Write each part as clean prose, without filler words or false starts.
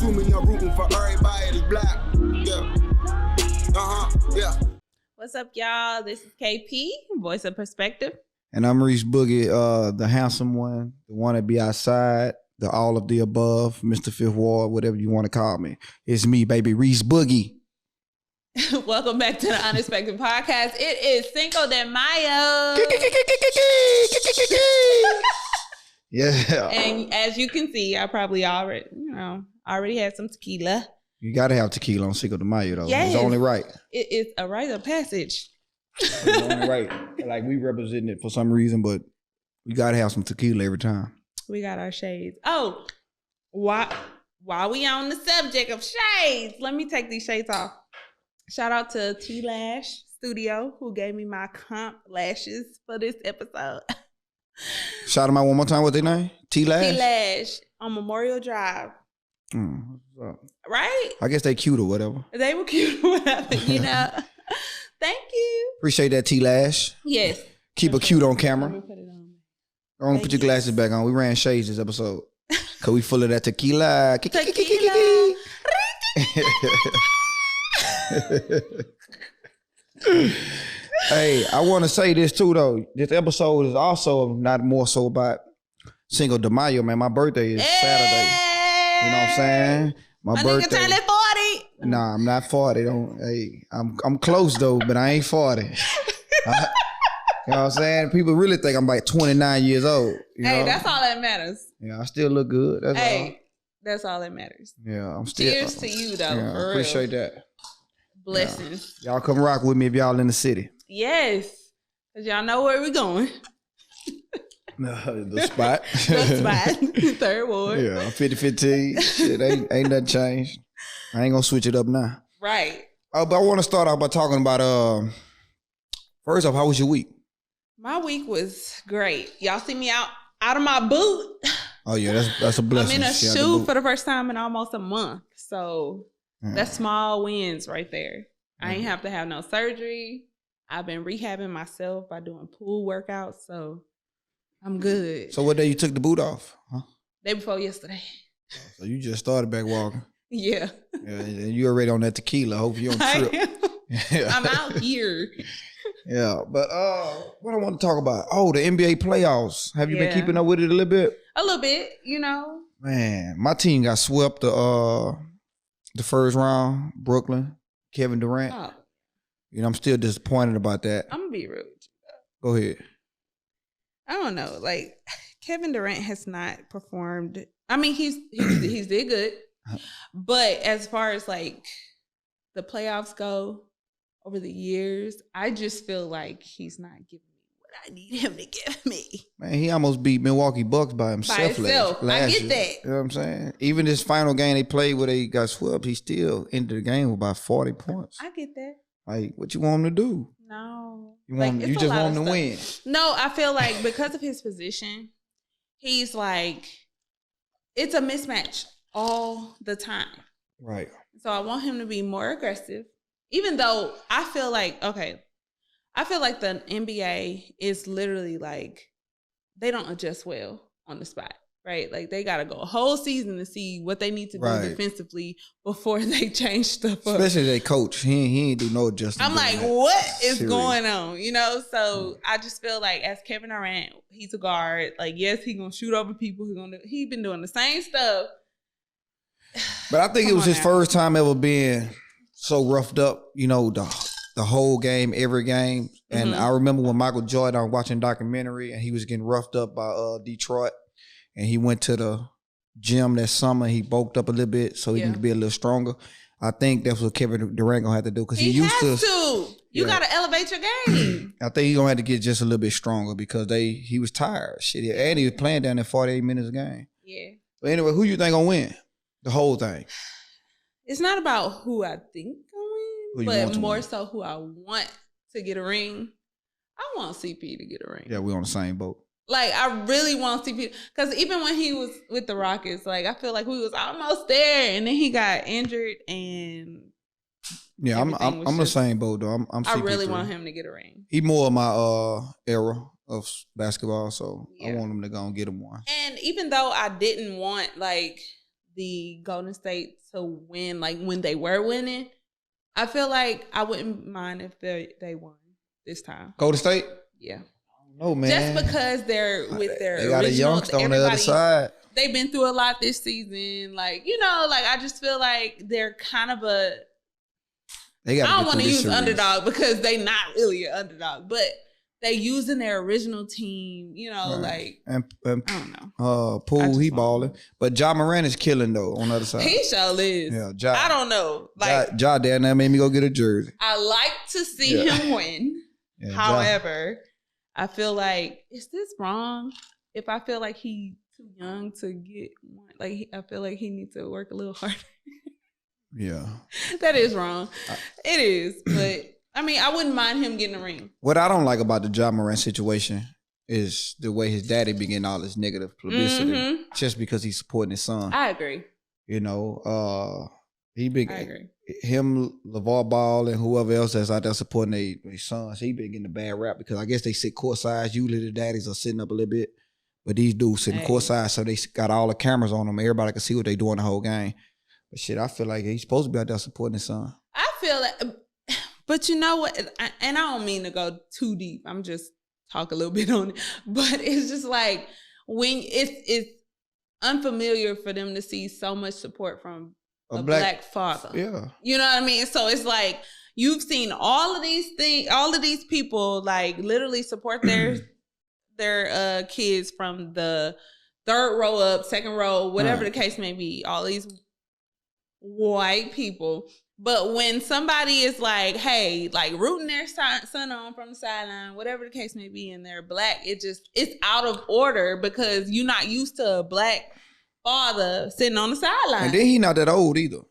assuming I'm rooting for everybody that's black. Yeah. What's up, y'all? This is KP, Voice of Perspective. And I'm Reese Boogie, the handsome one, the one that be outside, the all of the above, Mr. Fifth Ward, whatever you want to call me. It's me, baby, Reese Boogie. Welcome back to the UnXpected Podcast. It is Cinco De Mayo. Yeah. And as you can see, I probably already had some tequila. You got to have tequila on Cinco de Mayo, though. Yes. It's only right. It is a rite of passage. It's only right. Like, we represent it for some reason, but we got to have some tequila every time. We got our shades. Oh, while we on the subject of shades, let me take these shades off. Shout out to T-Lash Studio, who gave me my comp lashes for this episode. Shout them out one more time. What their name? T-Lash? T-Lash on Memorial Drive. What's up? Right? I guess they cute or whatever. They were cute or whatever, you know. Thank you. Appreciate that, T-Lash. Yes. Keep it cute on camera. Let me put it on. Go on, put your glasses back on. We ran shades this episode. Because we full of that tequila. Tequila. Hey, I want to say this too, though. This episode is also not more so about Cinco de Mayo, man. My birthday is Saturday. You know what I'm saying? My birthday. Nigga turning 40. Nah, I'm not 40. I'm close though, but I ain't 40. You know what I'm saying? People really think I'm like 29 years old. You know? That's all that matters. Yeah, I still look good. That's all. That's all that matters. Yeah, I'm still. Cheers to you, though. Yeah, for appreciate real. that. Blessings. Yeah. Y'all come rock with me if y'all in the city. Yes. Because y'all know where we're going. The spot. The spot. Third ward. Yeah, 50-15. Shit, ain't nothing changed. I ain't gonna switch it up now. Right. But I want to start off by talking about, first off, how was your week? My week was great. Y'all see me out of my boot. Oh, yeah, that's a blessing. I'm in a shoe for the first time in almost a month. So that's small wins right there. I ain't have to have no surgery. I've been rehabbing myself by doing pool workouts. So I'm good. So what day you took the boot off? Huh? Day before yesterday. So you just started back walking. Yeah. Yeah, and you already on that tequila. Hope you don't trip. Yeah. I'm out here. Yeah, but what I want to talk about? Oh, the NBA playoffs. Have you been keeping up with it a little bit? A little bit, you know. Man, my team got swept the first round. Brooklyn, Kevin Durant. Oh. You know, I'm still disappointed about that. I'm gonna be rude. Go ahead. I don't know. Like, Kevin Durant has not performed. I mean, he's did good, but as far as like the playoffs go over the years, I just feel like he's not giving me what I need him to give me. Man, he almost beat Milwaukee Bucks by himself. Last I get year. that. You know what I'm saying? Even this final game they played where they got swept, he still ended the game with about 40 points. I get that. Like, what you want him to do? No. You just want him to win. No, I feel like because of his position, he's like, it's a mismatch all the time. Right. So I want him to be more aggressive. Even though I feel like the NBA is literally like, they don't adjust well on the spot, right? Like, they got to go a whole season to see what they need to do defensively before they change stuff up. Especially their coach. He ain't do no adjustment. I'm like, what is going on? You know? So I just feel like as Kevin Durant, he's a guard. Like, yes, he going to shoot over people. He been doing the same stuff. But I think it was his first time ever being so roughed up, you know, the whole game, every game. And I remember when Michael Jordan, I was watching a documentary and he was getting roughed up by Detroit. And he went to the gym that summer. He bulked up a little bit so he can be a little stronger. I think that's what Kevin Durant gonna have to do because he used to. You gotta elevate your game. I think he's gonna have to get just a little bit stronger because he was tired. Shit, and he was playing down there 48 minutes a game. Yeah. But anyway, who you think gonna win the whole thing? It's not about who I think gonna win, but more so who I want to get a ring. I want CP to get a ring. Yeah, we're on the same boat. Like, I really want CP because even when he was with the Rockets, like, I feel like we was almost there, and then he got injured, and yeah, I'm the same boat though. I'm I really CP3. want him to get a ring. He more of my era of basketball, so I want him to go and get him one. And even though I didn't want like the Golden State to win, like when they were winning, I feel like I wouldn't mind if they won this time. Golden State? Yeah. No, man. Just because they're with their they got original, a youngster on the other side. They've been through a lot this season. Like, you know, like I just feel like they're kind of a. I don't want to use underdog because they not really an underdog, but they using their original team. You know, like and I don't know. Poole he balling, but Ja Morant is killing though on the other side. He sure is. Yeah, Ja. I don't know. Like Ja down there made me go get a jersey. I like to see him win. Yeah, however, I feel like, is this wrong? If I feel like he too young to get one, like I feel like he needs to work a little harder. Yeah, that is wrong. It is, but I mean, I wouldn't mind him getting a ring. What I don't like about the Ja Morant situation is the way his daddy be getting all this negative publicity just because he's supporting his son. I agree. You know, he been I agree. Him, LeVar Ball, and whoever else that's out there supporting their sons. He been getting a bad rap because I guess they sit courtside. Usually the daddies are sitting up a little bit, but these dudes sitting courtside, so they got all the cameras on them. Everybody can see what they doing the whole game. But shit, I feel like he's supposed to be out there supporting his son. I feel like, but you know what? And I don't mean to go too deep. I'm just talk a little bit on it, but it's just like when it's unfamiliar for them to see so much support from a black father. Yeah. You know what I mean? So it's like you've seen all of these things, all of these people like literally support their kids from the third row up, second row, whatever the case may be, all these white people. But when somebody is like, hey, like rooting their son on from the sideline, whatever the case may be, and they're black, it's out of order because you're not used to a black father sitting on the sideline. And then he not that old either.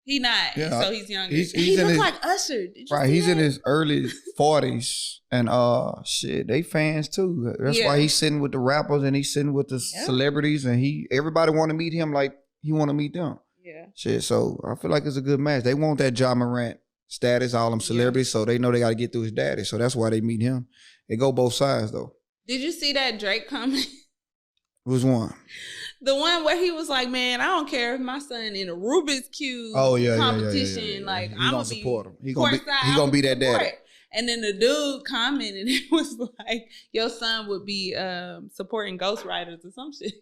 He not. Yeah, so he's younger. He looks like Usher. Right, he's in his early 40s. And shit, they fans too. That's why he's sitting with the rappers and he's sitting with the celebrities, and everybody want to meet him like he want to meet them. Yeah. Shit, so I feel like it's a good match. They want that Ja Morant status, all them celebrities, so they know they got to get through his daddy. So that's why they meet him. It go both sides though. Did you see that Drake comment? Which one? The one where he was like, "Man, I don't care if my son in a Rubik's Cube competition, like I'm gonna support him. He gonna be that daddy." And then the dude commented, it was like, "Your son would be supporting ghostwriters or some shit."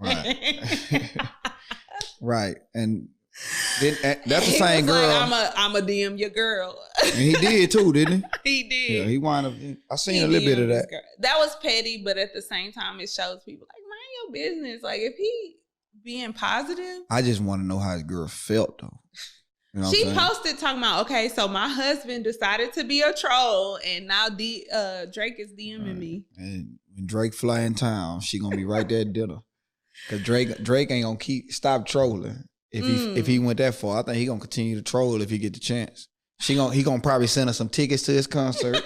Right. Right, and then, that's the same girl. Like, I'm a DM your girl. And he did too, didn't he? He did. Yeah, he wound up. I seen a little bit of that. That was petty, but at the same time, it shows people like, mind your business. Like if he being positive. I just want to know how his girl felt though. You know she posted talking about, okay, so my husband decided to be a troll, and now Drake is DMing me. And when Drake fly in town, she gonna be right there at dinner. Cause Drake ain't gonna stop trolling if he went that far. I think he gonna continue to troll if he get the chance. He gonna probably send us some tickets to his concert.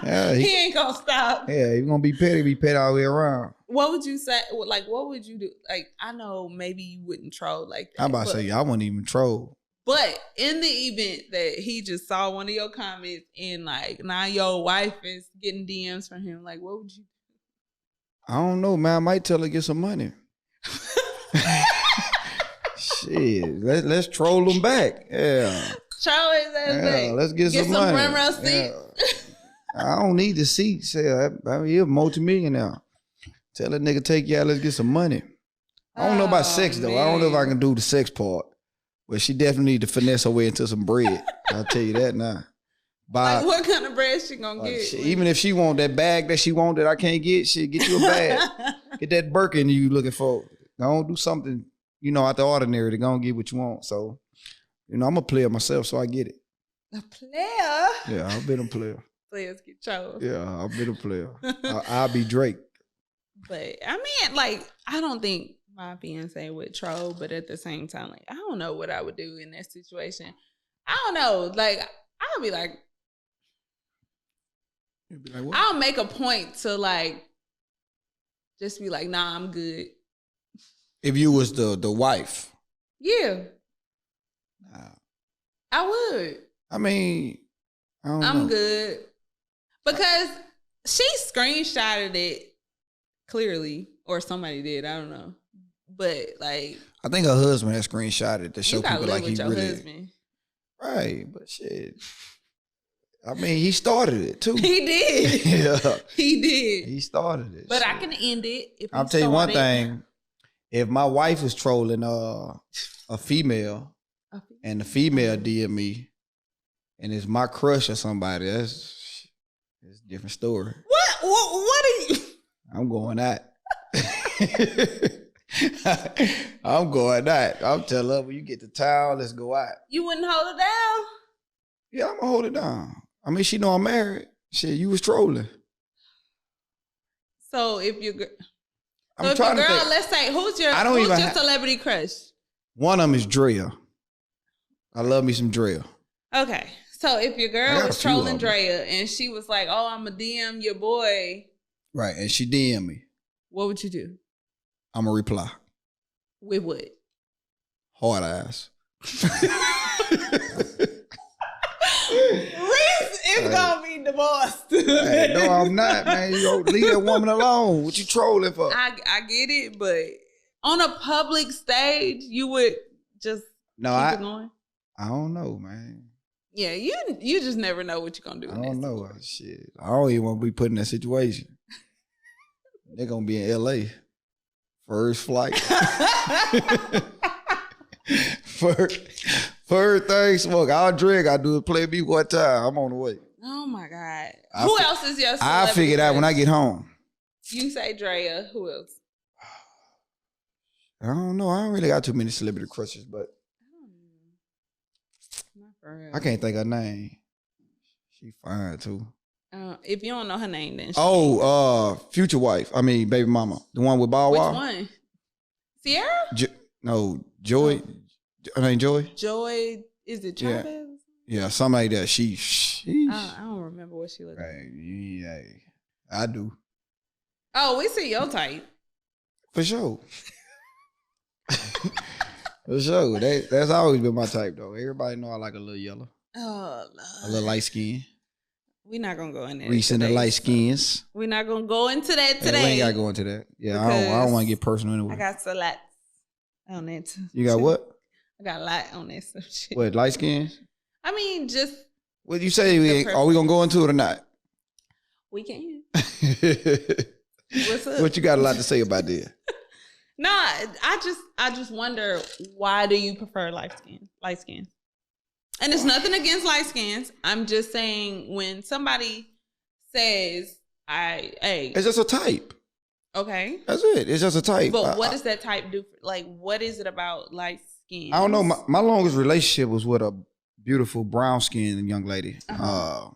Yeah, he ain't gonna stop. Yeah, he gonna be petty all the way around. What would you say? Like, what would you do? Like, I know maybe you wouldn't troll like that. I'm about to say, I wouldn't even troll. But in the event that he just saw one of your comments and like now your wife is getting DMs from him, like, what would you do? I don't know, man. I might tell her to get some money. Shit, let's troll them back. Yeah, troll his ass back. Let's get some money. Front row seats. Yeah. I don't need the seats. Yeah, he's a multimillionaire. Tell that nigga take you out. Let's get some money. I don't know about sex though. Man. I don't know if I can do the sex part, but she definitely need to finesse her way into some bread. I'll tell you that now. Like what kind of bread she gonna get? Even if she want that bag that she want that I can't get, she get you a bag. Get that Birkin you looking for. Don't do something, out the ordinary to go and get what you want. So, I'm a player myself, so I get it. A player? Yeah, I've been a player. Players get chose. Yeah, I've been a player. I'll be Drake. But I mean, like, I don't think my fiance would troll, but at the same time, like, I don't know what I would do in that situation. I don't know. Like, I'll be like, what? I'll make a point to like just be like, nah, I'm good. If you was the wife. Yeah. Nah. I would. I mean, I'm good. Because she screenshotted it clearly, or somebody did, I don't know. But like I think her husband had screenshotted to show you gotta people live like he with your really. husband. Right, but shit. I mean, he started it too. He did. Yeah. He did. He started it. But shit. I can end it if I'll tell you one thing. If my wife is trolling a female and the female DM me and it's my crush or somebody, it's a different story. What are you? I'm going at. I'm going at. I'm telling her when you get to town, let's go out. You wouldn't hold it down? Yeah, I'm gonna hold it down. I mean, she know I'm married. Shit, you was trolling. So if your girl, let's say, who's your celebrity crush? One of them is Drea. I love me some Drea. Okay, so if your girl was trolling Drea and she was like, "Oh, I'm a DM your boy," right, and she DM me, what would you do? I'm gonna reply. With what? Hard ass. Reese is gonna be divorced. Hey, no, I'm not, man. You don't leave that woman alone. What you trolling for? I get it, but on a public stage, you would just keep it going? I don't know, man. Yeah, you just never know what you're gonna do. I don't know. Shit. I don't even want to be put in that situation. They're gonna be in LA. First flight. First thing, smoke. I'll drink. I'll do it. Play me one time. I'm on the way. Oh my God. Who else is your celebrity? I'll figure it out when I get home. You say Drea. Who else? I don't know. I don't really got too many celebrity crushes, but not for real. I can't think of her name. She fine too. If you don't know her name, then future wife. I mean, baby mama. The one with Bow Wow. Which one? Sierra? No, Joy. Her name Joy? Joy, is it Chavez? Yeah, somebody that I don't remember what she looked like. Yeah, I do. Oh, we see your type. For sure. For sure. That's always been my type, though. Everybody know I like a little yellow. Oh, Lord. A little light skin. We're not going to go in there. Reese and the light skins. We're not going to go into that today. We ain't got to go into that. Yeah, I don't want to get personal anyway. I got a lot on that too. You got what? I got a lot on that stuff. What, light skins? I mean, just. What you say? Are we going to go into it or not? We can. What's up? What you got a lot to say about that? No, I just wonder, why do you prefer light skin? And it's nothing against light skins. I'm just saying, when somebody says, it's just a type. Okay. That's it. It's just a type. But what does that type do? What is it about light skin? I don't know. My longest relationship was with a beautiful brown skinned young lady. Uh-huh.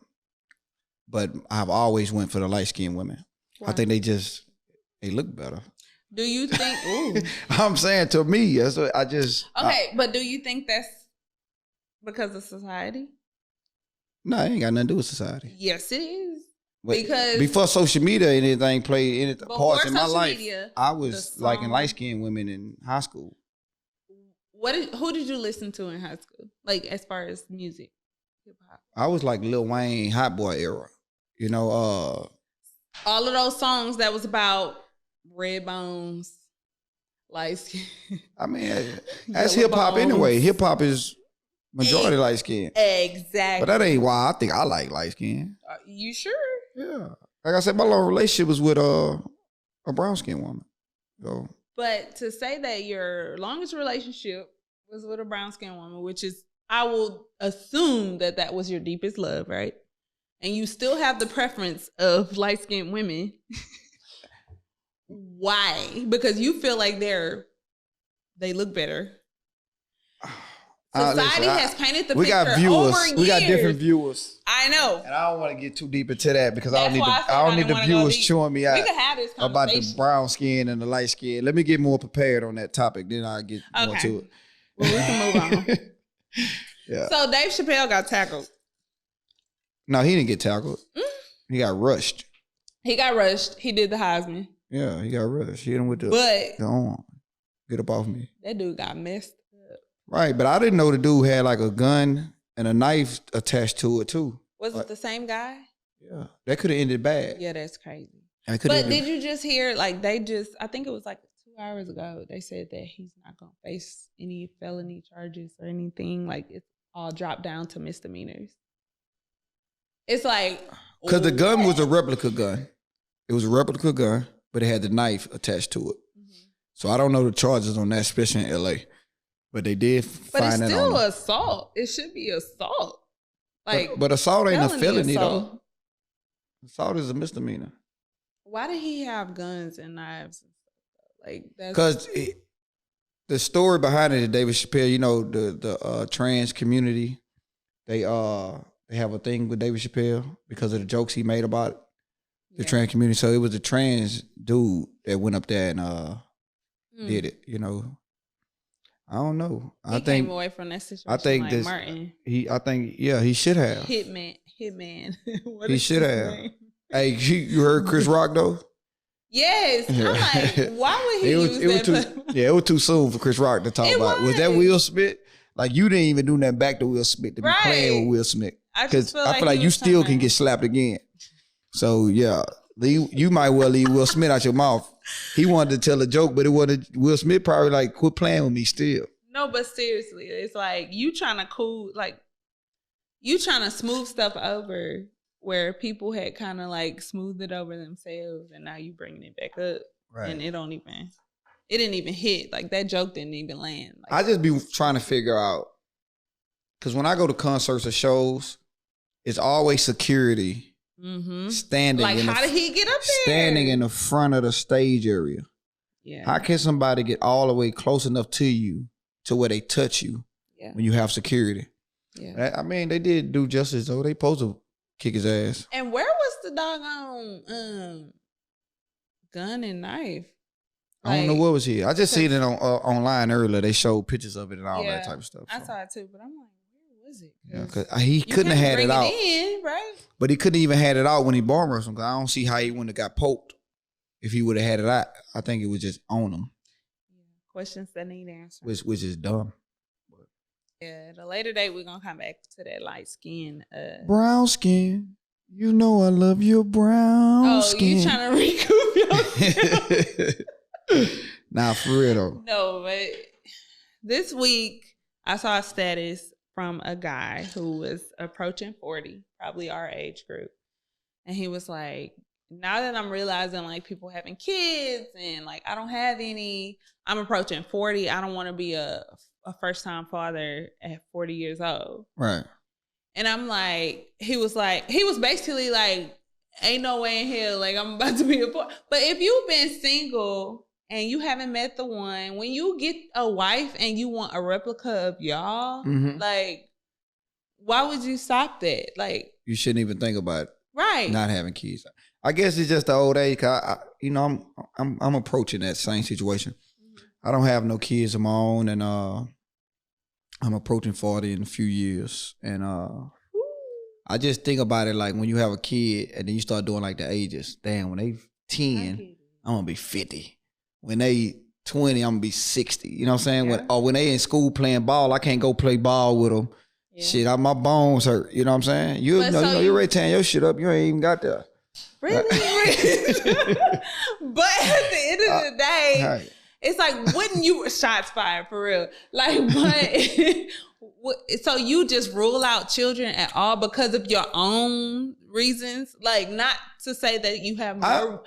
But I've always went for the light skinned women. Wow. I think they look better. Do you think? Ooh. I'm saying, to me, that's what I just. Okay, but do you think that's because of society? No, it ain't got nothing to do with society. Yes, it is. Because before social media and anything played any parts in my life, I was liking light skinned women in high school. Who did you listen to in high school? Like, as far as music, hip hop. I was like Lil Wayne, Hot Boy era. You know, all of those songs that was about red bones, light skin. I mean, that's hip hop anyway. Hip hop is majority light skin. Exactly. But that ain't why I think I like light skin. You sure? Yeah. Like I said, my long relationship was with a brown skinned woman. So. But to say that your longest relationship was with a brown skinned woman, which is, I will assume that was your deepest love, right? And you still have the preference of light skinned women. Why? Because you feel like they look better. Society has painted the picture over years. We got different viewers. I know. And I don't want to get too deep into that because I don't need the viewers chewing me out about the brown skin and the light skin. Let me get more prepared on that topic. Then I'll get more to it. Well, we can move on. Yeah. So Dave Chappelle got tackled. No, he didn't get tackled. He got rushed. He got rushed. He did the Heisman. Yeah, he got rushed. He didn't with the arm. Get up off me. That dude got messed up. Right, but I didn't know the dude had like a gun and a knife attached to it too. Was it the same guy? Yeah, that could have ended bad. Yeah, that's crazy. But did you just hear, like, I think it was like a 2 hours ago, they said that he's not going to face any felony charges or anything. Like, it's all dropped down to misdemeanors. It's like... Because the gun was a replica gun. It was a replica gun, but it had the knife attached to it. Mm-hmm. So I don't know the charges on that, especially in L.A. But they did find that on. But it's still assault. It should be assault. Like, but assault ain't a felony, assault. though. Assault is a misdemeanor. Why did he have guns and knives? Like, that's because the story behind it is David Chappelle. You know, the trans community, they have a thing with David Chappelle because of the jokes he made about the trans community. So it was a trans dude that went up there and did it. You know, I don't know. He came away from that situation. I think like Martin. He should have. Hitman. He should have. Hey, you heard Chris Rock though? Yes. I'm like, why would he use that? It was too soon for Chris Rock to talk about. Was that Will Smith? Like, you didn't even do nothing back to Will Smith to be playing with Will Smith. Because I feel like you still can get slapped again. So, yeah, you might well leave Will Smith out your mouth. He wanted to tell a joke, but it wasn't. Will Smith probably like, quit playing with me still. No, but seriously, it's like you trying to smooth stuff over where people had kind of like smoothed it over themselves, and now you bringing it back up, and it didn't even hit. Like, that joke didn't even land. Like, I just be trying to figure out, because when I go to concerts or shows, it's always security standing. Like, how did he get up there? Standing in the front of the stage area. Yeah. How can somebody get all the way close enough to you to where they touch you when you have security? Yeah. I mean, they did do justice though. They supposed to kick his ass. And where was the doggone gun and knife? I don't know what was here. I just seen it on online earlier. They showed pictures of it and all that type of stuff. So. I saw it too, but I'm like, where was it? Yeah, because he couldn't have had it out. Right? But he couldn't even had it out when he bomb wrestled. Because I don't see how he wouldn't have got poked if he would have had it out. I think it was just on him. Questions that need answers. Which is dumb. Yeah, at a later date, we're going to come back to that light skin. Brown skin. You know I love your brown skin. Oh, you trying to recoup yourself? Nah, for real though. No, but this week, I saw a status from a guy who was approaching 40, probably our age group. And he was like, now that I'm realizing like people having kids and like I don't have any, I'm approaching 40. I don't want to be a first time father at 40 years old. Right. And I'm like, he was basically like, ain't no way in hell, like I'm about to be a boy. But if you've been single and you haven't met the one, when you get a wife and you want a replica of y'all, like, why would you stop that? Like, you shouldn't even think about not having kids. I guess it's just the old age. I'm approaching that same situation. I don't have no kids of my own, and I'm approaching 40 in a few years. And I just think about it like when you have a kid and then you start doing like the ages. Damn, when they 10, I'm gonna be 50. When they 20, I'm gonna be 60. You know what I'm saying? Yeah. When they in school playing ball, I can't go play ball with them. Yeah. Shit, my bones hurt. You know what I'm saying? You're ready to tear your shit up. You ain't even got there. Really? But at the end of the day, it's like, wouldn't you shots fired for real? Like, what? So you just rule out children at all because of your own reasons? Like, not to say that you have more,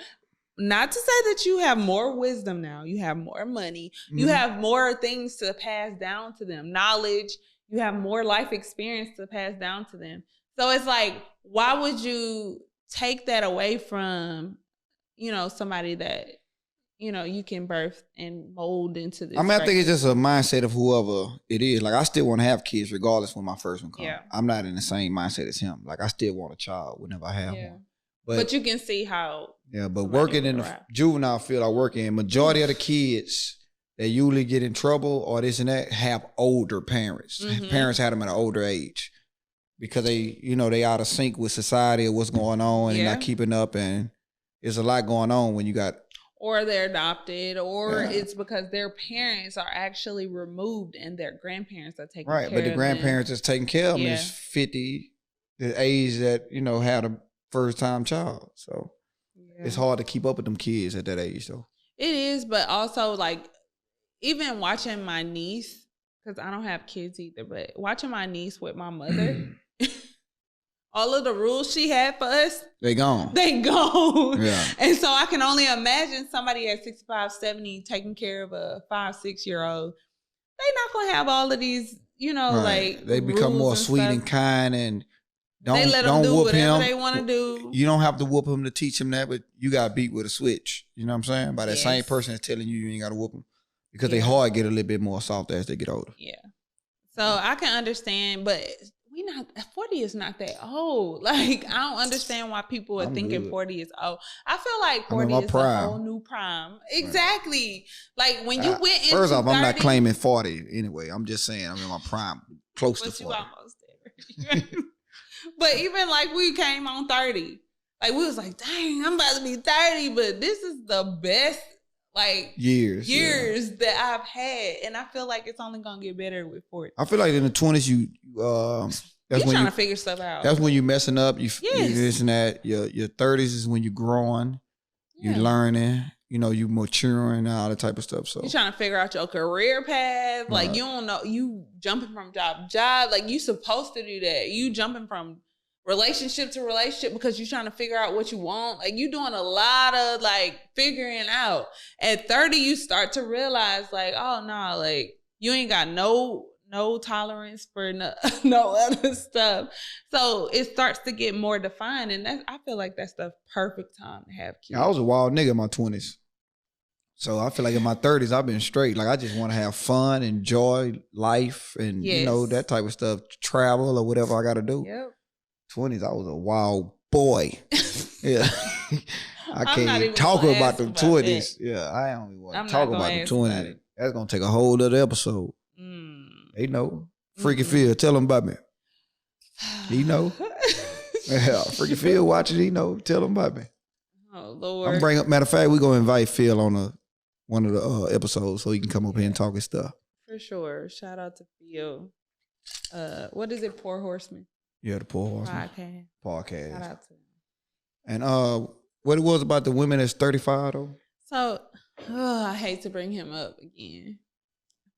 not to say that you have more wisdom now. You have more money. You have more things to pass down to them. Knowledge. You have more life experience to pass down to them. So it's like, why would you take that away from, somebody that, you can birth and mold into this? I mean, I think it's just a mindset of whoever it is. Like, I still want to have kids regardless when my first one comes. Yeah. I'm not in the same mindset as him. Like, I still want a child whenever I have one. But you can see how. Yeah, but working in the juvenile field I work in, majority of the kids that usually get in trouble or this and that have older parents. Parents had them at an older age because they out of sync with society or what's going on and not keeping up, and there's a lot going on when you got. Or they're adopted, or it's because their parents are actually removed and their grandparents are taking care of them. Right, but the grandparents is taking care of them is 50, the age that, had a first time child. So it's hard to keep up with them kids at that age though. It is, but also like even watching my niece, because I don't have kids either, but watching my niece with my mother, all of the rules she had for us, they gone. Yeah. And so I can only imagine somebody at 65, 70 taking care of a 5, 6-year-old. They not gonna have all of these, like they become more sweet stuff. and kind, and they let them do whatever they want to do. You don't have to whoop him to teach him that, but you got beat with a switch. You know what I'm saying? By that same person that's telling you ain't got to whoop them, because they hard get a little bit more soft as they get older. Yeah. So I can understand, but 40 is not that old. Like, I don't understand why people are thinking 40 is old. I feel like 40 is a whole new prime. Exactly. Right. Like when you went into first off, 30, I'm not claiming 40 anyway. I'm just saying I'm in my prime, close to 40. You almost there. But even like we came on 30. Like we was like, dang, I'm about to be 30, but this is the best years that I've had, and I feel like it's only gonna get better with 40. I feel like in the 20s you that's you're trying to figure stuff out. That's when you're messing up. You this and that. Your 30s is when you're growing, you're learning. You maturing and all that type of stuff. So you're trying to figure out your career path. Like you don't know, you jumping from job to job. Like you supposed to do that. You jumping from relationship to relationship because you're trying to figure out what you want. Like you doing a lot of figuring out. At 30, you start to realize oh no, you ain't got no tolerance for no other stuff. So it starts to get more defined, and I feel like that's the perfect time to have kids. I was a wild nigga in my 20s. So I feel like in my 30s, I've been straight. Like I just want to have fun, enjoy life, and that type of stuff, travel or whatever I got to do. Yep. 20s, I was a wild boy. Yeah. I can't even talk about the 20s. Yeah, I don't want to talk about the 20s. That's going to take a whole other episode. They know. Freaky Phil, tell him about me. He know. Yeah, Freaky Phil watching, he know. Tell him about me. Oh, Lord. Matter of fact, we're going to invite Phil on one of the episodes so he can come up here and talk his stuff. For sure. Shout out to Phil. What is it, Poor Horseman? Yeah, the Poor Horseman. Podcast. Shout out to him. And what it was about the women that's 35 though? So, I hate to bring him up again,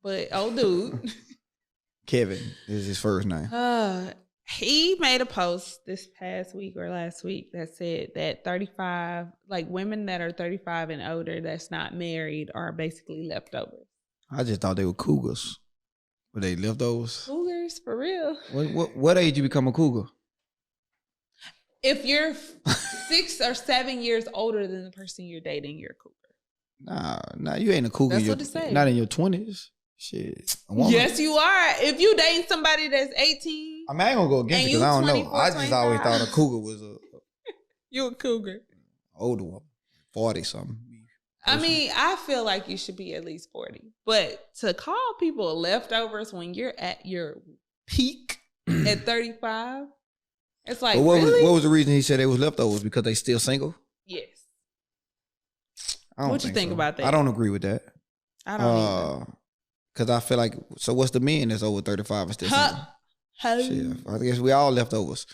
but old dude. Kevin is his first name. He made a post this past week or last week that said that 35, women that are 35 and older that's not married are basically leftovers. I just thought they were cougars. Were they leftovers? Cougars, for real. What age you become a cougar? If you're 6 or 7 years older than the person you're dating, you're a cougar. Nah, you ain't a cougar. That's what it says. Not in your 20s. Shit. Yes, you are. If you dating somebody that's 18. I mean, I ain't gonna go against it because I don't know. I just always thought a cougar was you a cougar. Older one. 40 something. I mean, I feel like you should be at least 40. But to call people leftovers when you're at your peak at 35, it's like, really? What was the reason he said they was leftovers? Because they still single? Yes. What you think about that? I don't agree with that. I don't either. Because I feel like, so what's the men that's over 35 and still single? Shit, I guess we all leftovers.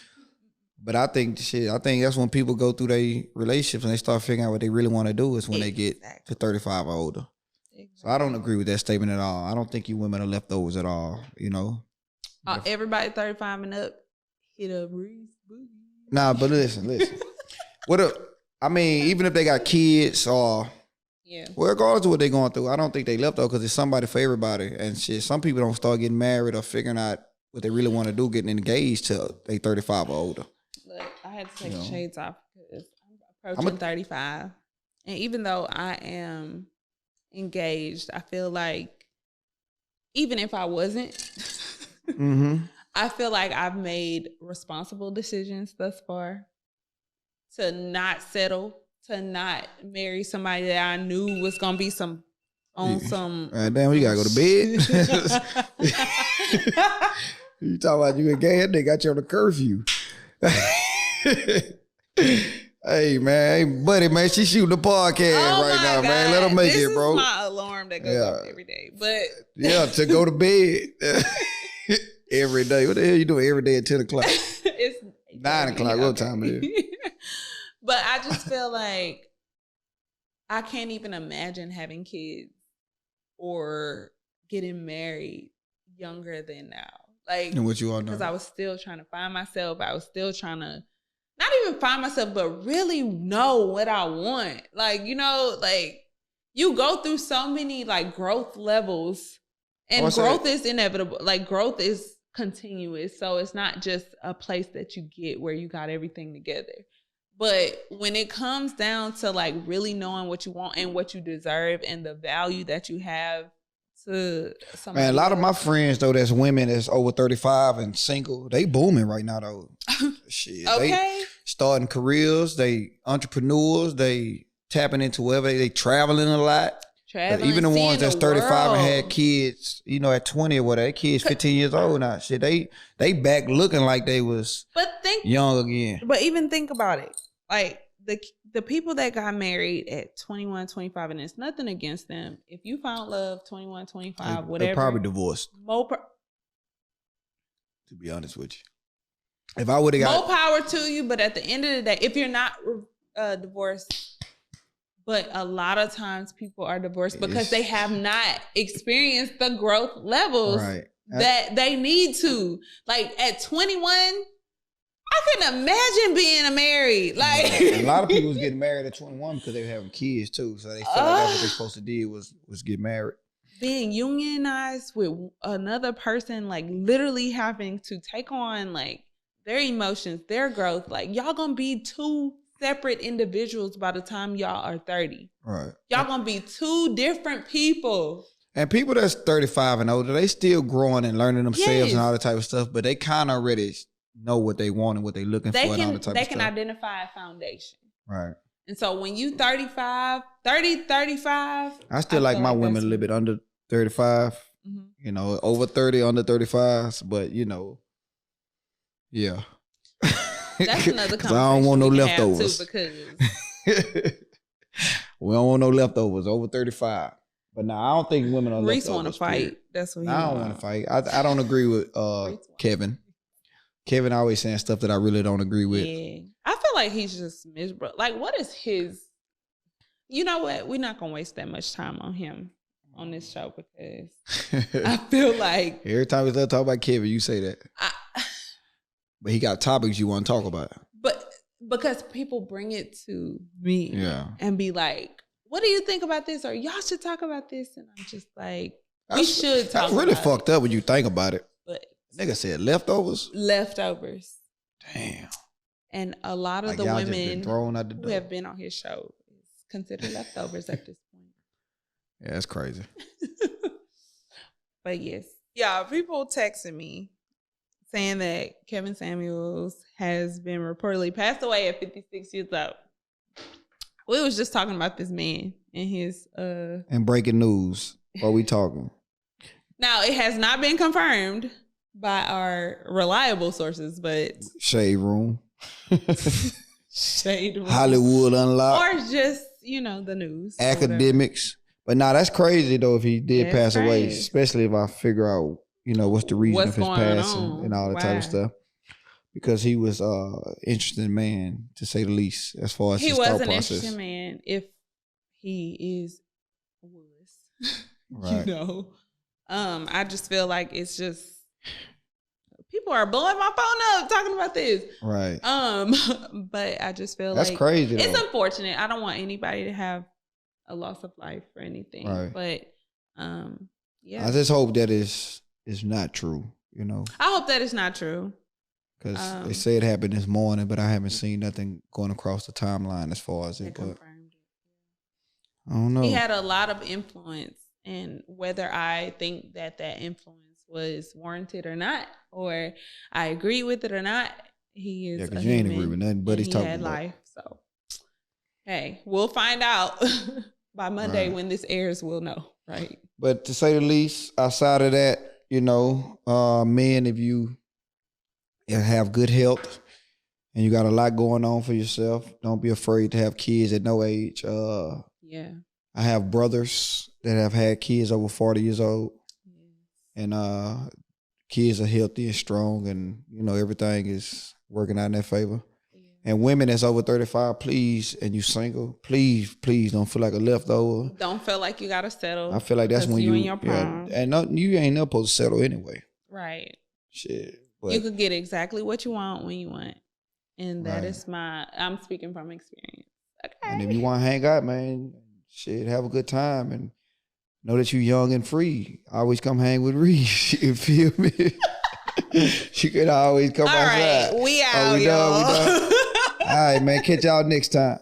But I think that's when people go through their relationships and they start figuring out what they really want to do is when they get to 35 or older. Exactly. So I don't agree with that statement at all. I don't think you women are leftovers at all, Everybody 35 and up, hit up Reese Boogie. Nah, but listen. Even if they got kids or... Yeah. Well, regardless of what they're going through, I don't think they left though because it's somebody for everybody. And shit, some people don't start getting married or figuring out what they really want to do, getting engaged till they 35 or older. Look, I had to take the shades off because I'm approaching 35. And even though I am engaged, I feel like even if I wasn't, I feel like I've made responsible decisions thus far to not settle. To not marry somebody that I knew was gonna be some. Damn, you gotta go to bed. You talking about you engaged? They got you on a curfew. Hey man, buddy, man, she shooting the podcast now, God. Man. Let her make it, bro. This is my alarm that goes off every day, but to go to bed every day. What the hell you doing every day at 10 o'clock? It's 9 o'clock. What time it is? But I just feel like I can't even imagine having kids or getting married younger than now. Like, and what you all know? Because I was still trying to find myself. I was still trying to not even find myself, but really know what I want. Like, you know, like you go through so many like growth levels, and growth is inevitable. Like growth is continuous. So it's not just a place that you get where you got everything together. But when it comes down to like really knowing what you want and what you deserve and the value that you have to somebody. Man, a lot of my friends though, that's women that's over 35 and single, they booming right now though. Shit. Okay. They starting careers, they entrepreneurs, they tapping into whatever, they traveling a lot. Even the ones that's 35 and had kids, you know, at 20 or whatever, kids 15 years old now. Shit, they back looking like they was young again. But even think about it. Like the people that got married at 21, 25, and it's nothing against them. If you found love 21, 25, whatever. They're probably divorced. To be honest with you. If I would have got more power to you, but at the end of the day, if you're not divorced, but a lot of times people are divorced because they have not experienced the growth levels that they need to. Like at 21, I couldn't imagine being married. Like a lot of people was getting married at 21 because they were having kids too. So they felt like that's what they supposed to do was get married. Being unionized with another person, like literally having to take on like their emotions, their growth. Like y'all gonna be two separate individuals by the time y'all are 30. Right. Y'all gonna be two different people. And people that's 35 and older, they still growing and learning themselves and all that type of stuff, but they kind of already know what they want and what they looking for and all that type of stuff. They can identify a foundation. Right. And so when you 35, I still like my women a little bit under 35, you know, over 30, under 35s, but you know, yeah. That's another conversation. I don't want no leftovers. Because we don't want no leftovers over 35. But now I don't think women are Reese leftovers. want to fight. That's what he I don't want to fight. I don't agree with Kevin. Kevin always saying stuff that I really don't agree with. Yeah. I feel like he's just miserable. Like, what is his... You know what? We're not going to waste that much time on him on this show because I feel like... Every time we start talking about Kevin, you say that. But he got topics you want to talk about. But because people bring it to me and be like, what do you think about this? Or y'all should talk about this. And I'm just like, we should talk about it. That's really fucked up when you think about it. But nigga said leftovers? Leftovers. Damn. And a lot of like the women who have been on his show is considered leftovers at this point. Yeah, that's crazy. But yes. Yeah, people texting me saying that Kevin Samuels has been reportedly passed away at 56 years old. We was just talking about this man and his And breaking news. What we talking? Now, it has not been confirmed by our reliable sources, but Shade Room. Shade Room. Hollywood Unlocked. Or just, you know, the news. Academics. But nah, that's crazy though if he did pass away, especially if I figure out, you know, what's the reason of his passing and all that type of stuff. Because he was an interesting man, to say the least, as far as his thought process. He was an interesting man if he was. Right. You know. I just feel like it's just people are blowing my phone up talking about this. Right. But I just feel that's like crazy. It's unfortunate. I don't want anybody to have a loss of life or anything. Right. But yeah. I just hope that is not true, you know. I hope that it's not true. Because they say it happened this morning, but I haven't seen nothing going across the timeline as far as it. But I don't know. He had a lot of influence, and whether I think that influence was warranted or not, or I agree with it or not, he is. Yeah, because you ain't agree with nothing, but he's talking about life. So, hey, we'll find out by Monday when this airs. We'll know, right? But to say the least, outside of that, you know, men, if you have good health and you got a lot going on for yourself, don't be afraid to have kids at no age. Yeah. I have brothers that have had kids over 40 years old. And kids are healthy and strong and, you know, everything is working out in their favor. And women that's over 35, please, and you single, please don't feel like a leftover. Don't feel like you gotta settle. I feel like that's when you in your prime. and no, you ain't never supposed to settle anyway. Right. Shit. But, you could get exactly what you want when you want. And that is I'm speaking from experience. Okay. And if you want to hang out, man, shit, have a good time and know that you young and free. Always come hang with Reese. You feel me? She could always come outside. All right, we out, y'all. We done. All right, man. Catch y'all next time.